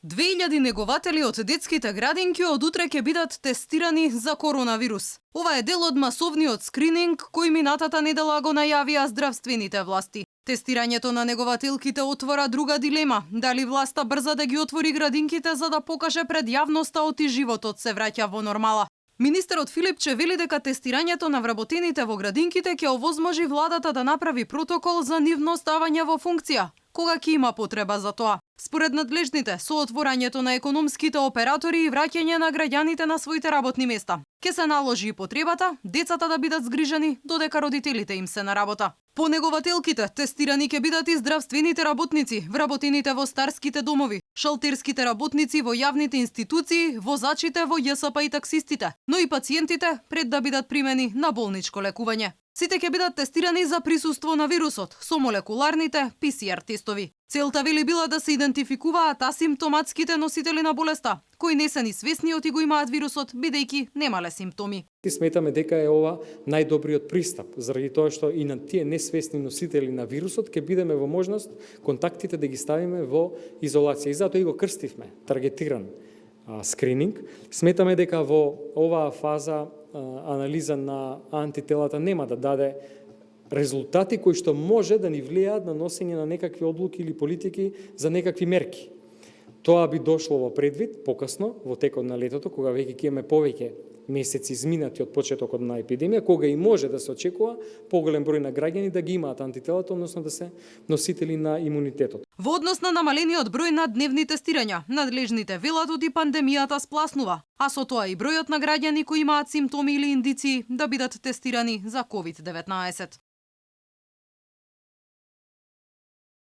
2000 негователи од детските градинки од утре ќе бидат тестирани за коронавирус. Ова е дел од масовниот скрининг кој минатата недела го најавија здравствените власти. Тестирањето на негователките отвора друга дилема, дали власта брза да ги отвори градинките за да покаже пред јавноста оти животот се враќа во нормала. Министерот Филипче вели дека тестирањето на вработените во градинките ќе овозможи владата да направи протокол за нивно ставање во функција, кога ќе има потреба за тоа. Според надлежните, со отворањето на економските оператори и враќање на граѓаните на своите работни места, ќе се наложи и потребата децата да бидат згрижани додека родителите им се на работа. По негователките, тестирани ќе бидат и здравствените работници, вработените во старските домови, шалтерските работници во јавните институции, возачите во ЈСП и таксистите, но и пациентите пред да бидат примени на болничко лекување. Сите ќе бидат тестирани за присуство на вирусот со молекуларните ПСР тестови. Целта вели била да се идентификуваат асимптоматските носители на болеста, кои не се ни свесни оти го имаат вирусот, бидејќи немале симптоми. Сметаме дека е ова најдобриот пристап, заради тоа што и на тие несвесни носители на вирусот ќе бидеме во можност контактите да ги ставиме во изолација. И затоа и го крстивме таргетиран скрининг. Сметаме дека во оваа фаза анализа на антителата нема да даде резултати кои што може да ни влијаат на носење на некакви одлуки или политики за некакви мерки. Тоа би дошло во предвид покасно во текот на летото, кога веќе ќе имаме повеќе месеци изминати од почетокот на епидемија, кога и може да се очекува поголем број на граѓани да ги имаат антителата, односно да се носители на имунитетот. Во однос на намалениот број на дневни тестирања, надлежните велат оти пандемијата спласнува, а со тоа и бројот на граѓани кои имаат симптоми или индиции да бидат тестирани за COVID-19.